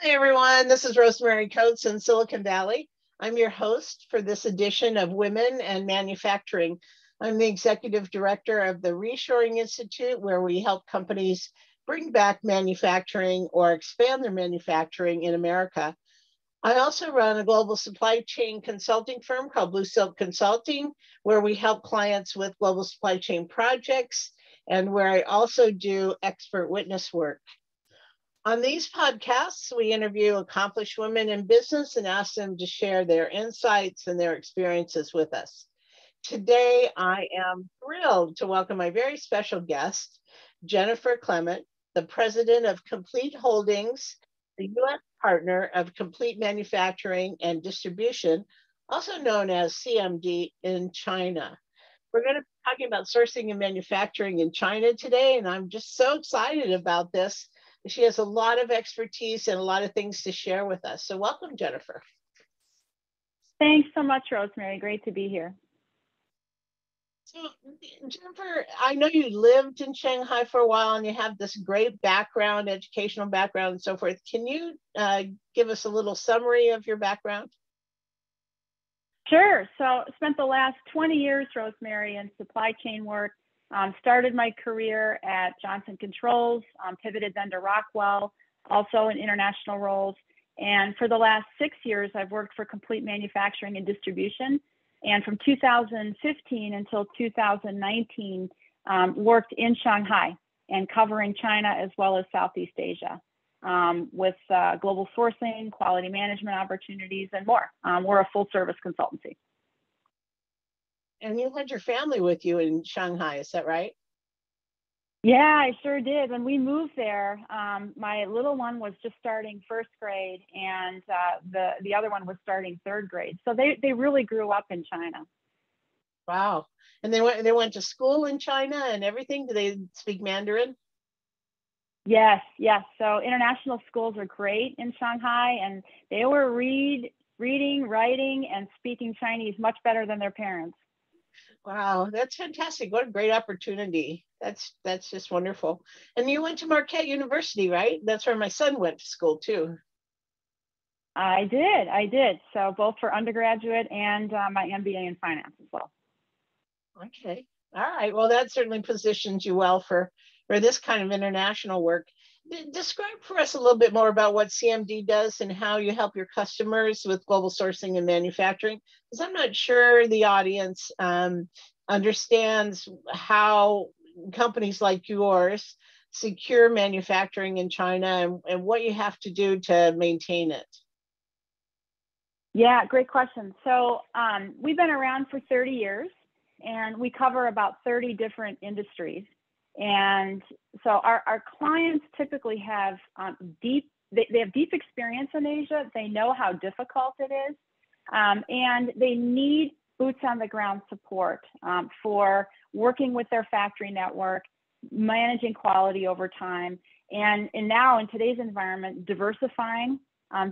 Hey everyone, this is Rosemary Coates in Silicon Valley. I'm your host for this edition of Women and Manufacturing. I'm the executive director of the Reshoring Institute, where we help companies bring back manufacturing or expand their manufacturing in America. I also run a global supply chain consulting firm called Blue Silk Consulting, where we help clients with global supply chain projects and where I also do expert witness work. On these podcasts, we interview accomplished women in business and ask them to share their insights and their experiences with us. Today, I am thrilled to welcome my very special guest, Jennifer Clement, the president of Complete Holdings, the U.S. partner of Complete Manufacturing and Distribution, also known as CMD in China. We're going to be talking about sourcing and manufacturing in China today, and I'm just so excited about this. She has a lot of expertise and a lot of things to share with us. So welcome, Jennifer. Thanks so much, Rosemary. Great to be here. So, Jennifer, I know you lived in Shanghai for a while and you have this great background, educational background and so forth. Can you give us a little summary of your background? Sure. So spent the last 20 years, Rosemary, in supply chain work. Started my career at Johnson Controls, pivoted then to Rockwell, also in international roles. And for the last 6 years, I've worked for Complete Manufacturing and Distribution. And from 2015 until 2019, worked in Shanghai and covering China as well as Southeast Asia with global sourcing, quality management opportunities, and more. We're a full service consultancy. And you had your family with you in Shanghai, is that right? Yeah, I sure did. When we moved there, my little one was just starting first grade, and the other one was starting third grade. So they really grew up in China. Wow. And they went to school in China and everything? Do they speak Mandarin? Yes. So international schools are great in Shanghai, and they were reading, writing, and speaking Chinese much better than their parents. Wow, that's fantastic. What a great opportunity. That's just wonderful. And you went to Marquette University, right? That's where my son went to school too. I did. So both for undergraduate and my MBA in finance as well. Okay. All right. Well, that certainly positions you well for this kind of international work. Describe for us a little bit more about what CMD does and how you help your customers with global sourcing and manufacturing, because I'm not sure the audience understands how companies like yours secure manufacturing in China and what you have to do to maintain it. Yeah, great question. So we've been around for 30 years and we cover about 30 different industries. And so our clients typically have they have deep experience in Asia. They know how difficult it is. And they need boots on the ground support for working with their factory network, managing quality over time. And now in today's environment, diversifying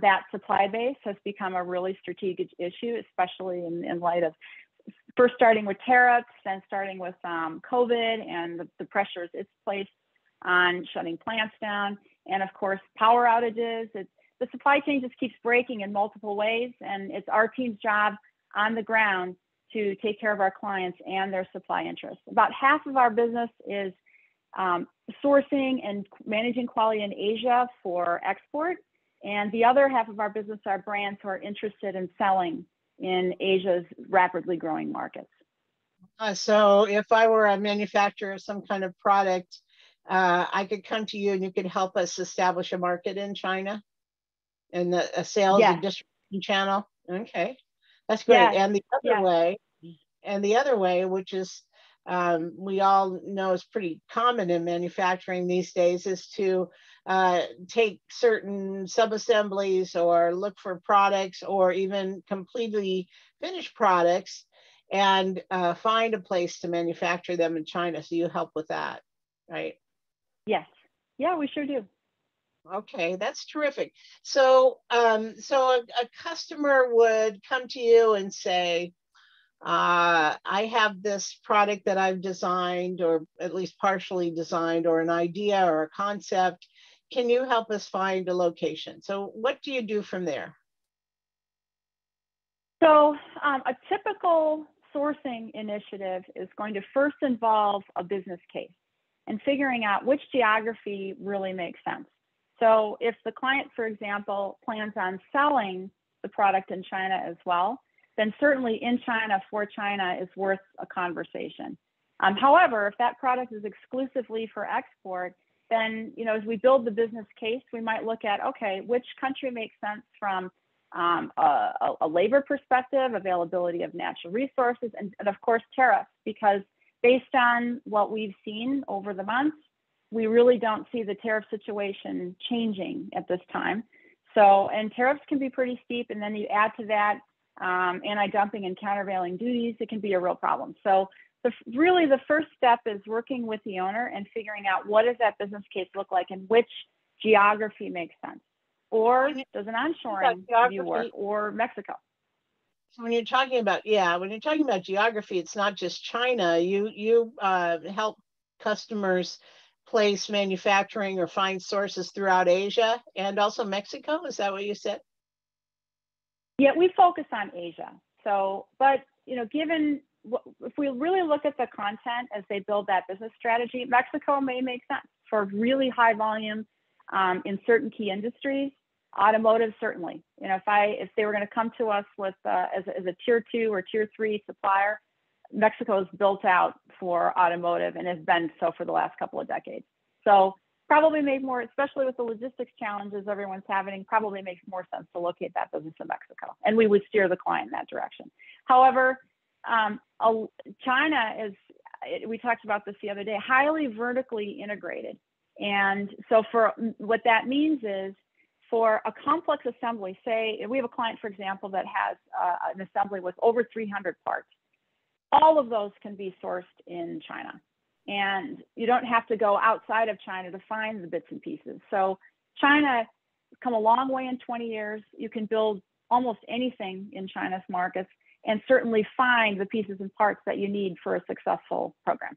that supply base has become a really strategic issue, especially in light of first starting with tariffs, then starting with COVID and the pressures it's placed on shutting plants down. And of course, power outages. The supply chain just keeps breaking in multiple ways. And it's our team's job on the ground to take care of our clients and their supply interests. About half of our business is sourcing and managing quality in Asia for export. And the other half of our business are brands who are interested in selling in Asia's rapidly growing markets. So if I were a manufacturer of some kind of product, I could come to you and you could help us establish a market in China and a sales and distribution channel. Okay, that's great. Yes. And the other way, which is we all know is pretty common in manufacturing these days, is to take certain sub-assemblies or look for products or even completely finished products and find a place to manufacture them in China. So you help with that, right? Yes. Yeah, we sure do. Okay, that's terrific. So, so a customer would come to you and say, I have this product that I've designed, or at least partially designed, or an idea or a concept, can you help us find a location? So what do you do from there? So a typical sourcing initiative is going to first involve a business case and figuring out which geography really makes sense. So if the client, for example, plans on selling the product in China as well, then certainly in China for China is worth a conversation. However, if that product is exclusively for export, then, you know, as we build the business case, we might look at, okay, which country makes sense from a labor perspective, availability of natural resources, and of course, tariffs, because based on what we've seen over the months, we really don't see the tariff situation changing at this time. So, and tariffs can be pretty steep, and then you add to that anti-dumping and countervailing duties, it can be a real problem. So really the first step is working with the owner and figuring out what does that business case look like and which geography makes sense. Or does an onshoring view work, or Mexico? So when you're talking about, when you're talking about geography, it's not just China. You help customers place manufacturing or find sources throughout Asia and also Mexico. Is that what you said? Yeah, we focus on Asia. So, but you know, given if we really look at the content as they build that business strategy, Mexico may make sense for really high volume in certain key industries. Automotive, certainly. You know, if they were going to come to us with as a tier 2 or tier 3 supplier, Mexico is built out for automotive and has been so for the last couple of decades. So probably make more, especially with the logistics challenges everyone's having, probably makes more sense to locate that business in Mexico. And we would steer the client in that direction. However, China is, we talked about this the other day, highly vertically integrated. And so for what that means is, for a complex assembly, say we have a client, for example, that has an assembly with over 300 parts. All of those can be sourced in China. And you don't have to go outside of China to find the bits and pieces. So China has come a long way in 20 years. You can build almost anything in China's markets and certainly find the pieces and parts that you need for a successful program.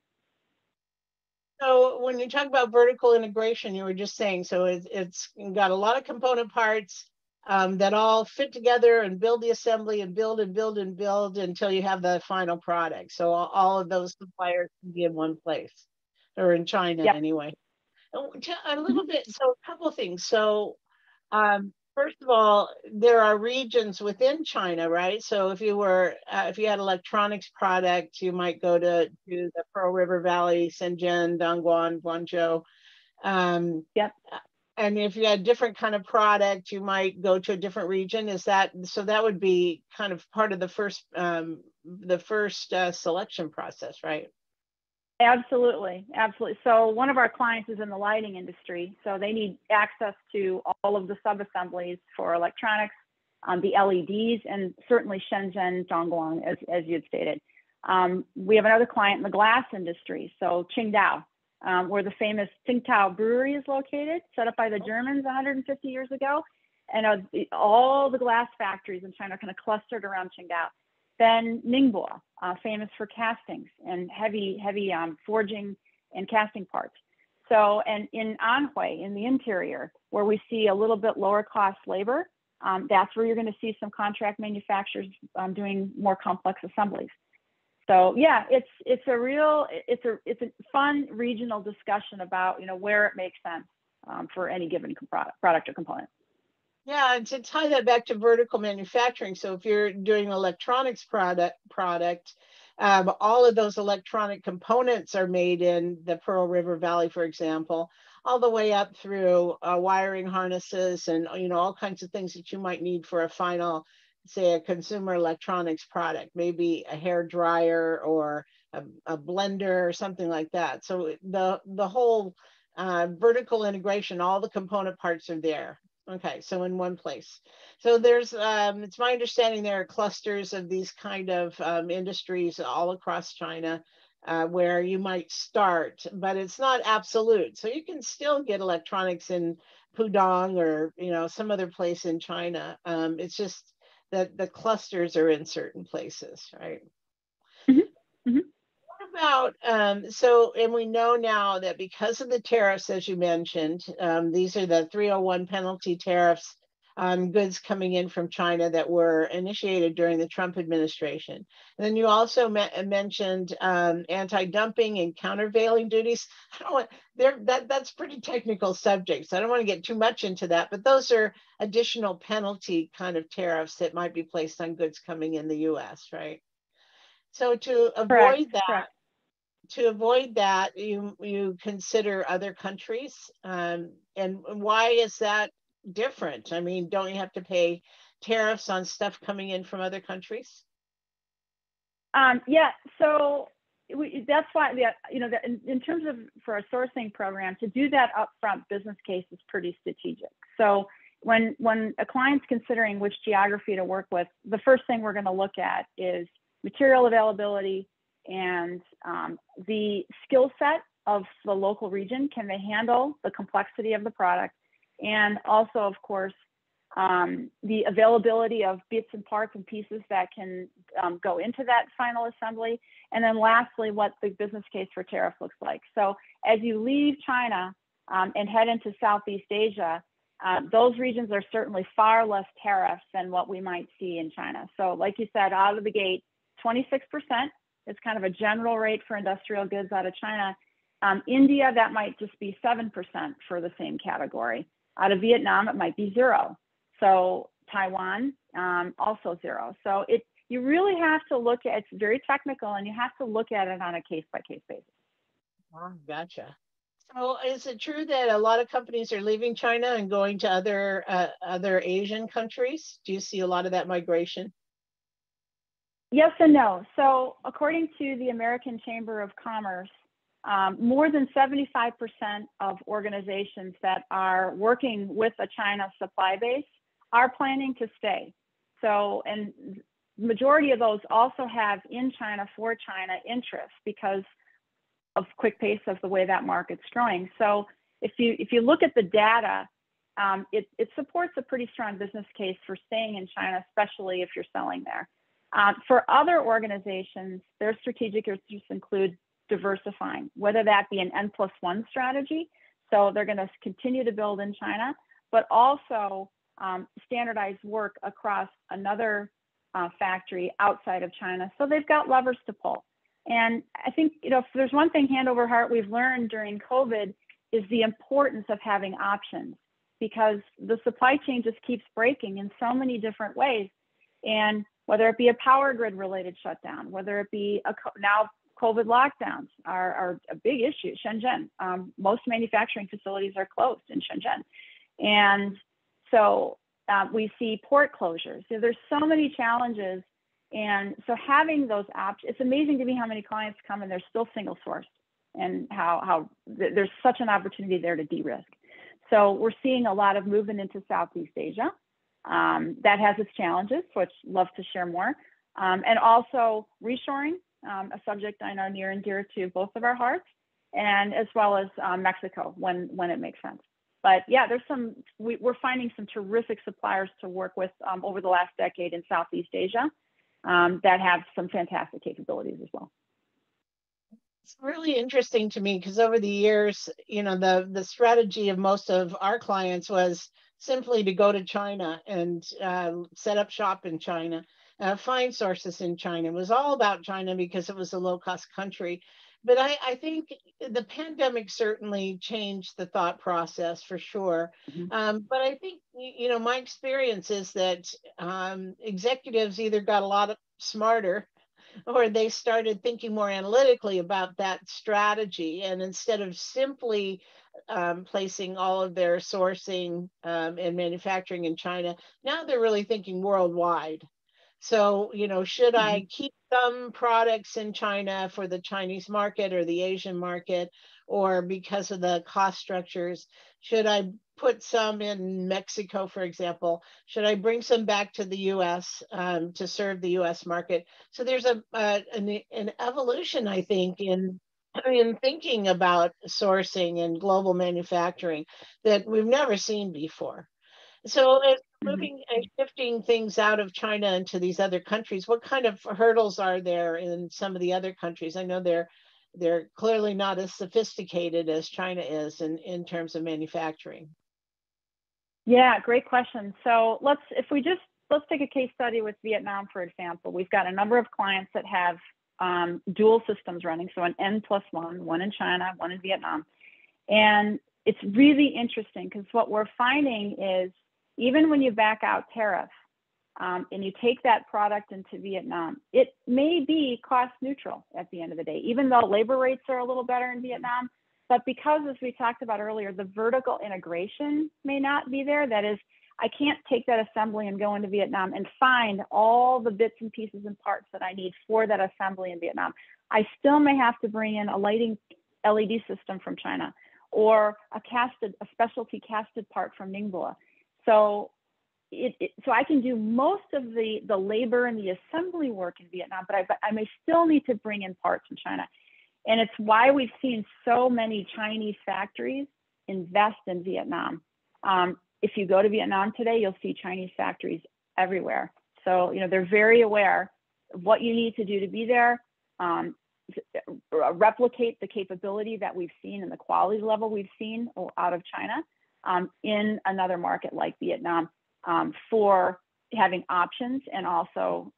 So when you talk about vertical integration, you were just saying, so it's got a lot of component parts that all fit together and build the assembly and build and build and build until you have the final product. So all of those suppliers can be in one place, or in China anyway. A little bit, so a couple of things. So first of all, there are regions within China, right? So if you had electronics product, you might go to the Pearl River Valley, Shenzhen, Dongguan, Guangzhou. And if you had different kind of product, you might go to a different region. Is that so? That would be kind of part of the first selection process, right? Absolutely, absolutely. So one of our clients is in the lighting industry, so they need access to all of the sub-assemblies for electronics, the LEDs, and certainly Shenzhen, Dongguan, as you had stated. We have another client in the glass industry, so Qingdao, where the famous Tsingtao brewery is located, set up by the Germans 150 years ago. And all the glass factories in China are kind of clustered around Qingdao. Then Ningbo, famous for castings and heavy forging and casting parts. So, and in Anhui, in the interior, where we see a little bit lower cost labor, that's where you're going to see some contract manufacturers doing more complex assemblies. So yeah, it's a fun regional discussion about, you know, where it makes sense for any given product or component. Yeah, and to tie that back to vertical manufacturing, so if you're doing electronics product, all of those electronic components are made in the Pearl River Valley, for example, all the way up through wiring harnesses and, you know, all kinds of things that you might need for a final, say, a consumer electronics product, maybe a hair dryer or a blender or something like that. So the whole vertical integration, all the component parts are there. Okay, so in one place. So there's, it's my understanding there are clusters of these kind of industries all across China where you might start, but it's not absolute. So you can still get electronics in Pudong or, you know, some other place in China. It's just that the clusters are in certain places, right? Mm-hmm. Mm-hmm. about, and we know now that because of the tariffs, as you mentioned, these are the 301 penalty tariffs on goods coming in from China that were initiated during the Trump administration. And then you also mentioned anti-dumping and countervailing duties. I don't want, that's pretty technical subjects. I don't want to get too much into that, but those are additional penalty kind of tariffs that might be placed on goods coming in the US, right? So Correct, correct. to avoid that, you consider other countries, and why is that different? I mean, don't you have to pay tariffs on stuff coming in from other countries? Yeah, so that's why, in terms of for a sourcing program, to do that upfront business case is pretty strategic. So when a client's considering which geography to work with, the first thing we're going to look at is material availability and the skill set of the local region. Can they handle the complexity of the product? And also, of course, the availability of bits and parts and pieces that can go into that final assembly. And then lastly, what the business case for tariff looks like. So as you leave China and head into Southeast Asia, those regions are certainly far less tariffs than what we might see in China. So like you said, out of the gate, 26% is kind of a general rate for industrial goods out of China. India, that might just be 7% for the same category. Out of Vietnam, it might be 0. So Taiwan, also 0. So you really have to look at, it's very technical, and you have to look at it on a case-by-case basis. Oh, gotcha. So is it true that a lot of companies are leaving China and going to other Asian countries? Do you see a lot of that migration? Yes and no. So according to the American Chamber of Commerce, more than 75% of organizations that are working with a China supply base are planning to stay. So, and the majority of those also have in China for China interest because of quick pace of the way that market's growing. So if you look at the data, it supports a pretty strong business case for staying in China, especially if you're selling there. For other organizations, their strategic interests include diversifying, whether that be an N+1 strategy. So they're going to continue to build in China, but also standardize work across another factory outside of China. So they've got levers to pull. And I think, if there's one thing hand over heart we've learned during COVID is the importance of having options, because the supply chain just keeps breaking in so many different ways. And whether it be a power grid related shutdown, whether it be now COVID lockdowns are a big issue. Shenzhen, most manufacturing facilities are closed in Shenzhen. And so we see port closures. So there's so many challenges. And so having those options, it's amazing to me how many clients come and they're still single sourced, and how there's such an opportunity there to de-risk. So we're seeing a lot of movement into Southeast Asia. That has its challenges, which I'd love to share more. And also reshoring, a subject I know near and dear to both of our hearts, and as well as Mexico when it makes sense. But yeah, we're finding some terrific suppliers to work with over the last decade in Southeast Asia that have some fantastic capabilities as well. It's really interesting to me because over the years, the strategy of most of our clients was simply to go to China and set up shop in China, find sources in China. It was all about China because it was a low-cost country. But I think the pandemic certainly changed the thought process for sure. Mm-hmm. But I think, my experience is that executives either got a lot smarter, or they started thinking more analytically about that strategy. And instead of simply placing all of their sourcing and manufacturing in China, now they're really thinking worldwide. So, should I keep some products in China for the Chinese market or the Asian market, or because of the cost structures, should I put some in Mexico, for example? Should I bring some back to the US to serve the US market? So there's an evolution, I think, in thinking about sourcing and global manufacturing that we've never seen before. So moving and shifting things out of China into these other countries, what kind of hurdles are there in some of the other countries? I know there they're clearly not as sophisticated as China is in terms of manufacturing. Yeah, great question. So let's take a case study with Vietnam, for example. We've got a number of clients that have dual systems running, so an N+1, one in China, one in Vietnam. And it's really interesting because what we're finding is even when you back out tariffs and you take that product into Vietnam, it may be cost neutral at the end of the day, even though labor rates are a little better in Vietnam. But because, as we talked about earlier, the vertical integration may not be there. That is, I can't take that assembly and go into Vietnam and find all the bits and pieces and parts that I need for that assembly in Vietnam. I still may have to bring in a lighting LED system from China, or a specialty casted part from Ningbo. So so I can do most of the labor and the assembly work in Vietnam, but I may still need to bring in parts from China. And it's why we've seen so many Chinese factories invest in Vietnam. If you go to Vietnam today, you'll see Chinese factories everywhere. So, they're very aware of what you need to do to be there, replicate the capability that we've seen and the quality level we've seen out of China in another market like Vietnam, for having options and also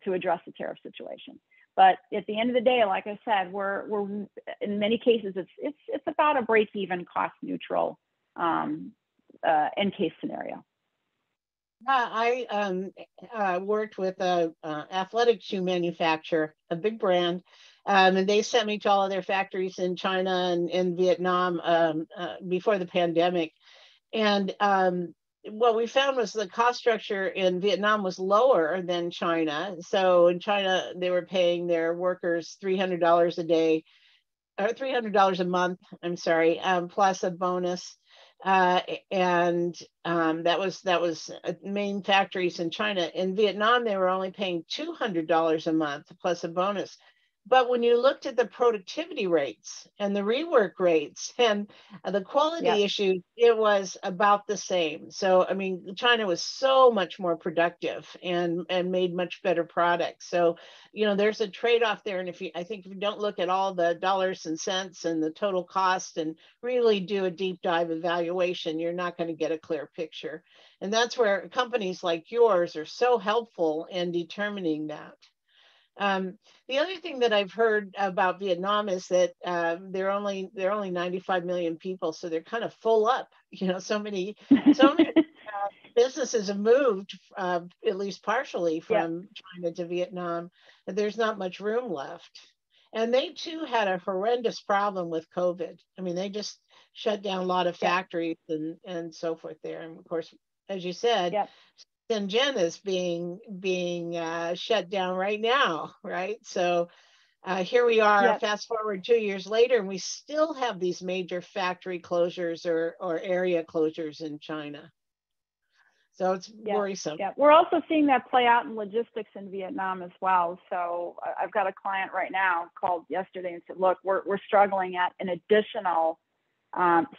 to address the tariff situation. But at the end of the day, like I said, we're in many cases it's about a break-even, cost neutral end case scenario. I worked with a athletic shoe manufacturer, a big brand, and they sent me to all of their factories in China and in Vietnam before the pandemic. And what we found was the cost structure in Vietnam was lower than China. So in China, they were paying their workers $300 a day, or $300 a month, I'm sorry, plus a bonus. And that was main factories in China. In Vietnam, they were only paying $200 a month plus a bonus. But when you looked at the productivity rates and the rework rates and the quality issues, it was about the same. So, I mean, China was so much more productive and made much better products. So, there's a trade-off there. And I think if you don't look at all the dollars and cents and the total cost and really do a deep dive evaluation, you're not going to get a clear picture. And that's where companies like yours are so helpful in determining that. The other thing that I've heard about Vietnam is that they're only 95 million people, so they're kind of full up. So many businesses have moved, at least partially, from China to Vietnam. There's not much room left, and they too had a horrendous problem with COVID. I mean, they just shut down a lot of factories and so forth there. And of course, as you said. Shenzhen is being shut down right now, right? So here we are, fast forward 2 years later, and we still have these major factory closures or area closures in China. So it's worrisome. Yeah, we're also seeing that play out in logistics in Vietnam as well. So I've got a client right now called yesterday and said, look, we're struggling at an additional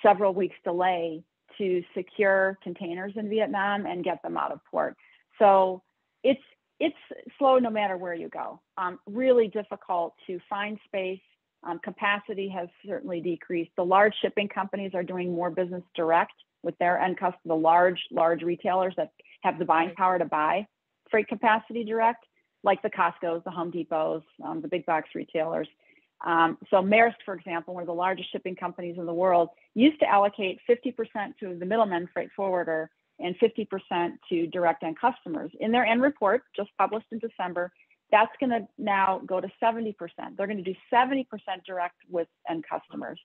several weeks delay to secure containers in Vietnam and get them out of port. So it's slow no matter where you go. Really difficult to find space. Capacity has certainly decreased. The large shipping companies are doing more business direct with their end customers, the large retailers that have the buying power to buy freight capacity direct, like the Costco's, the Home Depots, the big box retailers. So Maersk, for example, one of the largest shipping companies in the world, used to allocate 50% to the middleman freight forwarder and 50% to direct end customers. In their end report, just published in December, that's going to now go to 70%. They're going to do 70% direct with end customers.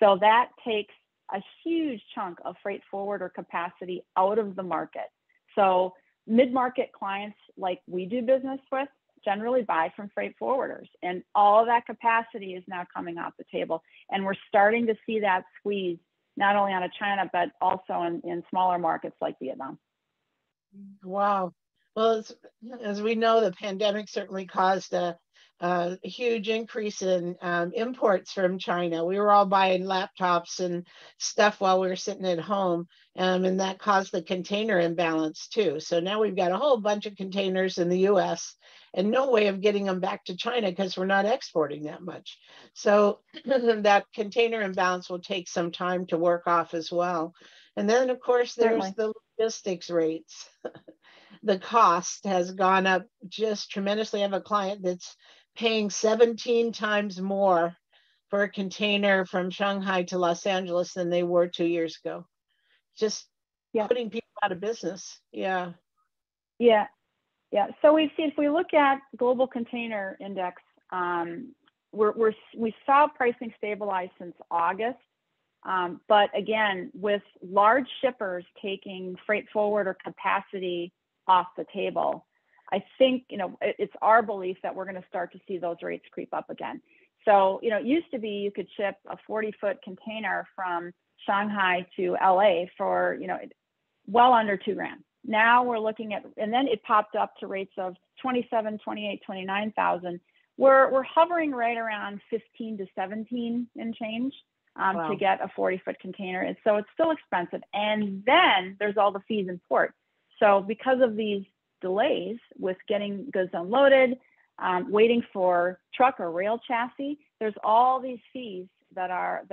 So that takes a huge chunk of freight forwarder capacity out of the market. So mid-market clients like we do business with generally buy from freight forwarders, and all of that capacity is now coming off the table. And we're starting to see that squeeze not only out of China, but also in smaller markets like Vietnam. Wow. Well, as we know, the pandemic certainly caused a a huge increase in imports from China. We were all buying laptops and stuff while we were sitting at home, and that caused the container imbalance too. So now we've got a whole bunch of containers in the US and no way of getting them back to China because we're not exporting that much. So that container imbalance will take some time to work off as well. And then, of course, there's Certainly. the logistics rates. The cost has gone up just tremendously. I have a client that's paying 17 times more for a container from Shanghai to Los Angeles than they were 2 years ago. Just Yeah. putting people out of business. Yeah. Yeah. Yeah. So we see, if we look at global container index, we saw pricing stabilize since August. But again, with large shippers taking freight forward or capacity off the table, I think, it's our belief that we're going to start to see those rates creep up again. So, it used to be you could ship a 40-foot container from Shanghai to LA for, well under $2,000. Now we're looking at, and then it popped up to rates of 27, 28, 29,000. We're hovering right around 15 to 17 and change Wow. to get a 40-foot container. And so it's still expensive. And then there's all the fees in port. So because of these delays with getting goods unloaded, waiting for truck or rail chassis, there's all these fees that our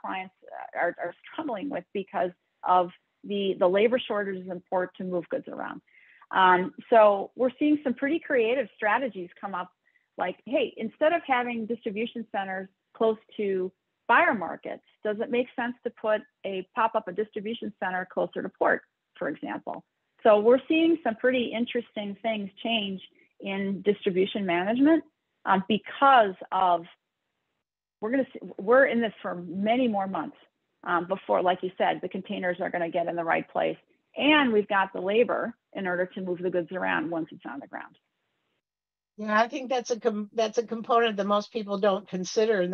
clients are struggling with because of the labor shortages in port to move goods around. So we're seeing some pretty creative strategies come up, like, hey, instead of having distribution centers close to buyer markets, does it make sense to pop up a distribution center closer to port, for example? So we're seeing some pretty interesting things change in distribution management because of, we're in this for many more months before, like you said, the containers are going to get in the right place. And we've got the labor in order to move the goods around once it's on the ground. Yeah, I think that's a component that most people don't consider, and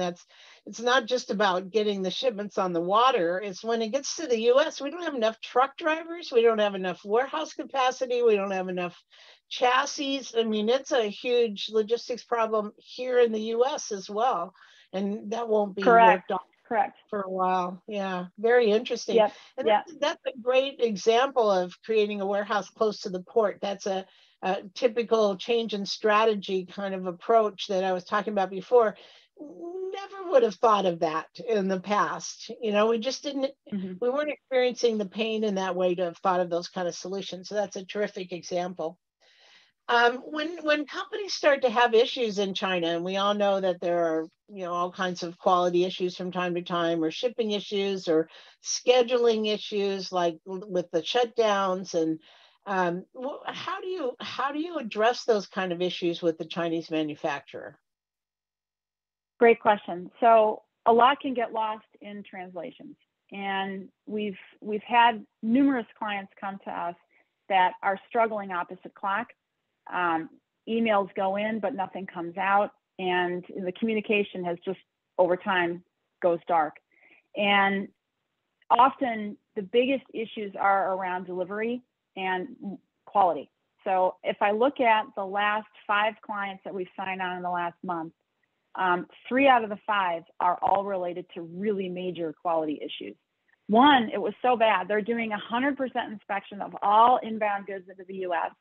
it's not just about getting the shipments on the water. It's when it gets to the U.S., we don't have enough truck drivers, we don't have enough warehouse capacity, we don't have enough chassis. I mean, it's a huge logistics problem here in the U.S. as well, and that won't be worked on for a while. Yeah, very interesting. Yep. And that's a great example of creating a warehouse close to the port. That's a typical change in strategy kind of approach that I was talking about before. Never would have thought of that in the past. We just didn't, we weren't experiencing the pain in that way to have thought of those kind of solutions. So that's a terrific example. When companies start to have issues in China, and we all know that there are, all kinds of quality issues from time to time, or shipping issues, or scheduling issues, like with the shutdowns, and how do you address those kind of issues with the Chinese manufacturer? Great question. So a lot can get lost in translations, and we've had numerous clients come to us that are struggling opposite clock. Emails go in, but nothing comes out, and the communication has just over time goes dark. And often the biggest issues are around delivery and quality. So if I look at the last 5 clients that we've signed on in the last month, 3 out of the 5 are all related to really major quality issues. One, it was so bad, they're doing 100% inspection of all inbound goods into the US.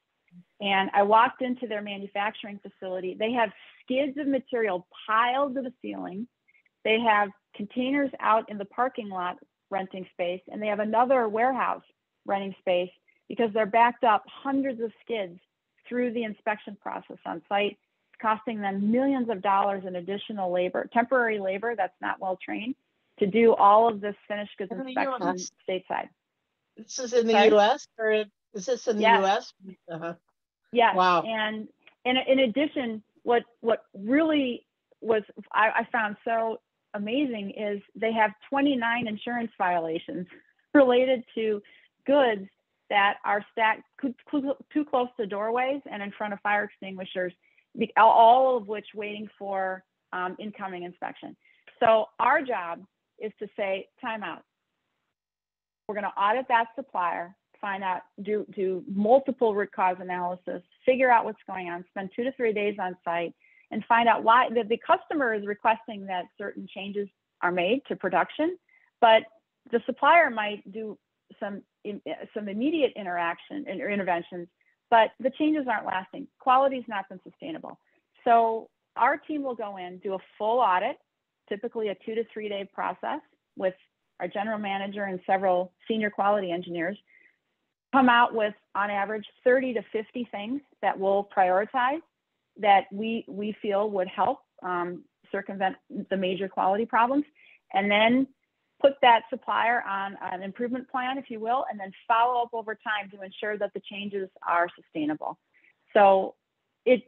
And I walked into their manufacturing facility. They have skids of material piled to the ceiling. They have containers out in the parking lot renting space, and they have another warehouse renting space because they're backed up hundreds of skids through the inspection process on site, costing them millions of dollars in additional labor, temporary labor that's not well trained, to do all of this finished goods inspection stateside. This is in the US, or is this in the US? Yes. Wow. And in addition, what really was I found so amazing is they have 29 insurance violations related to goods that are stacked too close to doorways and in front of fire extinguishers, all of which waiting for incoming inspection. So our job is to say, time out. We're going to audit that supplier, find out, do multiple root cause analysis, figure out what's going on, spend 2 to 3 days on site, and find out why the customer is requesting that certain changes are made to production, but the supplier might do some immediate interventions, but the changes aren't lasting. Quality's not been sustainable. So our team will go in, do a full audit, typically a 2 to 3 day process with our general manager and several senior quality engineers, come out with, on average, 30 to 50 things that we'll prioritize that we feel would help circumvent the major quality problems, and then put that supplier on an improvement plan, if you will, and then follow up over time to ensure that the changes are sustainable. So this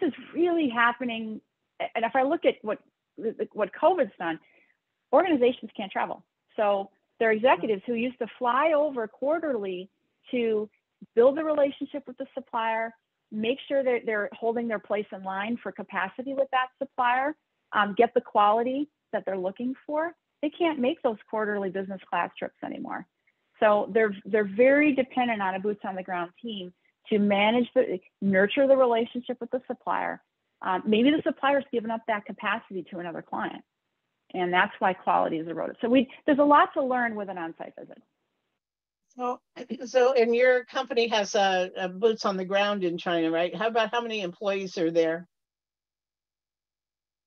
is really happening. And if I look at what COVID's done, organizations can't travel. So their executives who used to fly over quarterly to build a relationship with the supplier, make sure that they're holding their place in line for capacity with that supplier, get the quality that they're looking for, they can't make those quarterly business class trips anymore. So they're very dependent on a boots on the ground team to nurture the relationship with the supplier. Maybe the supplier's given up that capacity to another client, and that's why quality is eroded. So there's a lot to learn with an on-site visit. So, and your company has a boots on the ground in China, right? How many employees are there?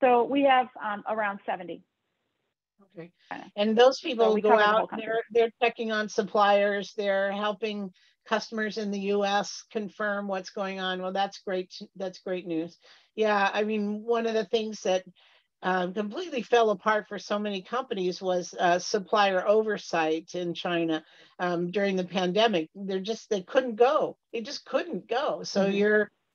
So we have around 70. Okay. And those people so go out, they're checking on suppliers, they're helping customers in the US confirm what's going on. Well, that's great. That's great news. Yeah, I mean, one of the things that completely fell apart for so many companies was supplier oversight in China during the pandemic. They couldn't go. They just couldn't go. So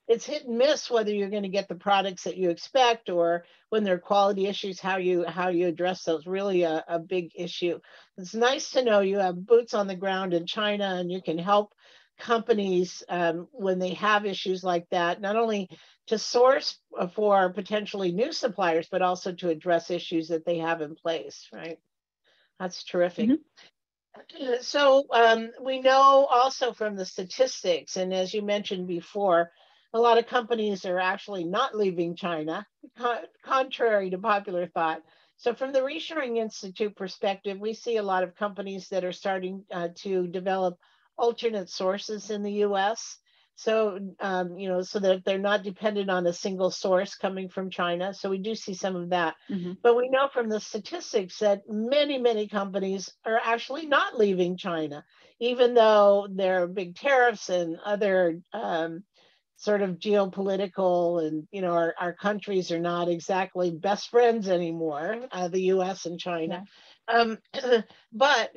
it's hit and miss whether you're going to get the products that you expect, or when there are quality issues, how you address those. Really a big issue. It's nice to know you have boots on the ground in China and you can help companies when they have issues like that, not only to source for potentially new suppliers, but also to address issues that they have in place, right? That's terrific. So we know also from the statistics, and as you mentioned before, a lot of companies are actually not leaving China, contrary to popular thought. So from the Reshoring Institute perspective, we see a lot of companies that are starting to develop alternate sources in the US. So, so that they're not dependent on a single source coming from China. So we do see some of that. But we know from the statistics that many, many companies are actually not leaving China, even though there are big tariffs and other sort of geopolitical, and our countries are not exactly best friends anymore, the US and China. But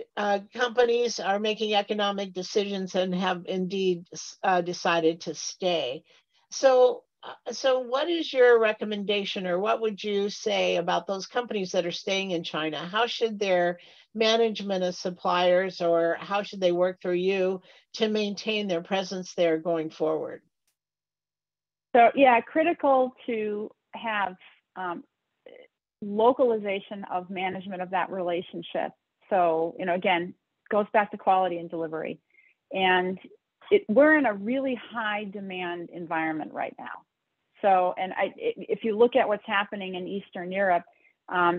companies are making economic decisions and have indeed decided to stay. So what is your recommendation, or what would you say about those companies that are staying in China? How should their management of suppliers, or how should they work through you to maintain their presence there going forward? So yeah, critical to have localization of management of that relationship. So, again, goes back to quality and delivery. And we're in a really high demand environment right now. So, and if you look at what's happening in Eastern Europe,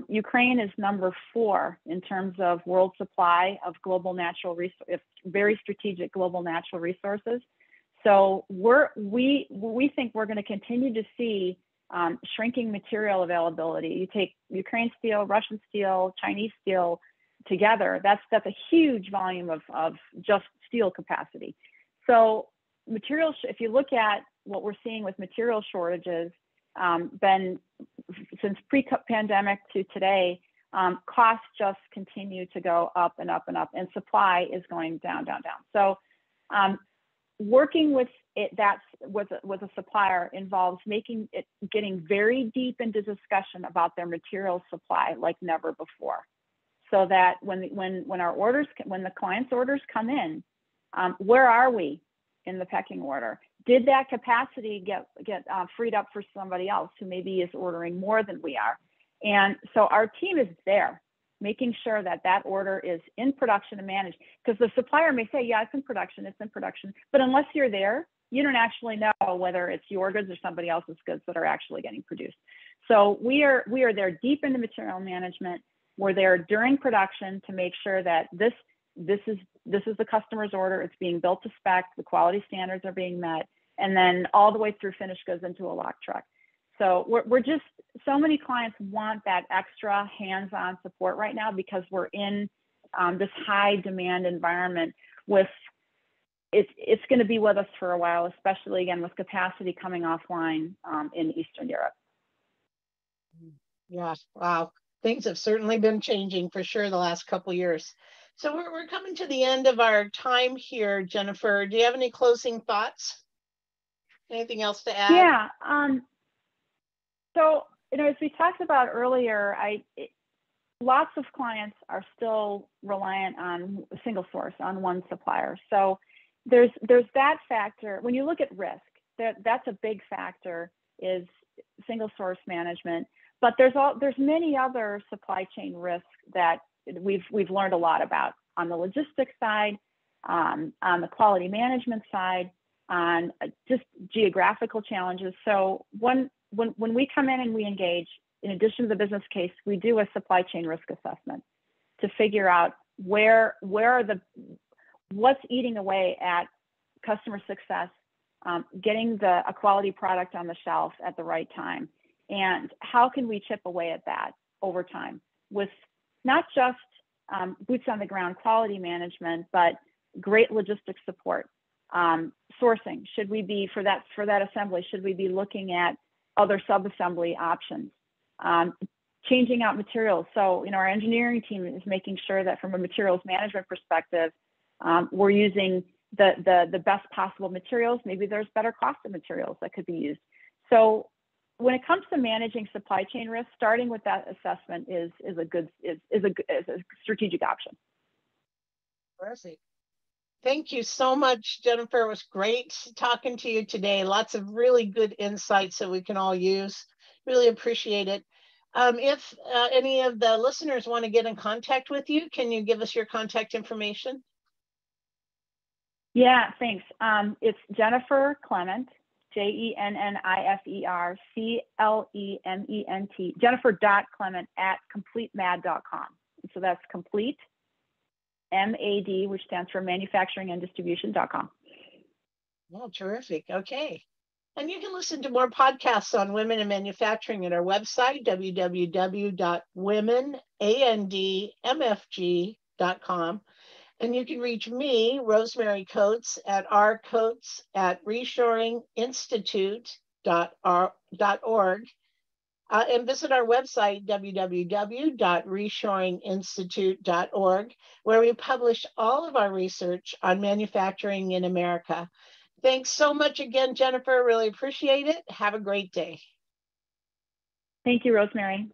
Ukraine is number 4 in terms of world supply of global natural resources, very strategic global natural resources. So we think we're going to continue to see shrinking material availability. You take Ukraine steel, Russian steel, Chinese steel together, that's a huge volume of just steel capacity. So materials, if you look at what we're seeing with material shortages, been since pre-pandemic to today, costs just continue to go up and up and up, and supply is going down, down, down. So working with it, with a supplier involves getting very deep into discussion about their material supply like never before, so that when the client's orders come in, where are we in the pecking order? Did that capacity get freed up for somebody else who maybe is ordering more than we are? And so our team is there, making sure that order is in production and managed, because the supplier may say, yeah, it's in production, but unless you're there you don't actually know whether it's your goods or somebody else's goods that are actually getting produced. So we are there deep into material management. We're there during production to make sure that this is the customer's order. It's being built to spec. The quality standards are being met, and then all the way through finished goods into a lock truck. So we're just, so many clients want that extra hands-on support right now because we're in this high demand environment with, it's going to be with us for a while, especially again with capacity coming offline in Eastern Europe. Yeah, wow. Things have certainly been changing for sure the last couple of years. So we're coming to the end of our time here, Jennifer. Do you have any closing thoughts? Anything else to add? Yeah. So, as we talked about earlier, lots of clients are still reliant on a single source, on one supplier. So there's that factor. When you look at risk, that's a big factor, is single source management. But there's many other supply chain risks that we've learned a lot about on the logistics side, on the quality management side, on just geographical challenges. So when we come in and we engage, in addition to the business case, we do a supply chain risk assessment to figure out what's eating away at customer success, getting a quality product on the shelf at the right time, and how can we chip away at that over time with not just boots on the ground quality management, but great logistics support. Sourcing, should we be, for that assembly, should we be looking at other sub-assembly options? Changing out materials. So, our engineering team is making sure that from a materials management perspective, we're using the best possible materials. Maybe there's better cost of materials that could be used. So when it comes to managing supply chain risk, starting with that assessment is a strategic option. Perfect. Thank you so much, Jennifer. It was great talking to you today. Lots of really good insights that we can all use. Really appreciate it. If any of the listeners want to get in contact with you, can you give us your contact information? Yeah, thanks. It's Jennifer Clement, Jennifer Clement, Jennifer.Clement @completemad.com. So that's complete, MAD, which stands for manufacturing and distribution.com. Oh, terrific. Okay. And you can listen to more podcasts on women in manufacturing at our website, www.womenandmfg.com. And you can reach me, Rosemary Coates, at rcoates@reshoringinstitute.org. And visit our website, www.reshoringinstitute.org, where we publish all of our research on manufacturing in America. Thanks so much again, Jennifer. Really appreciate it. Have a great day. Thank you, Rosemary.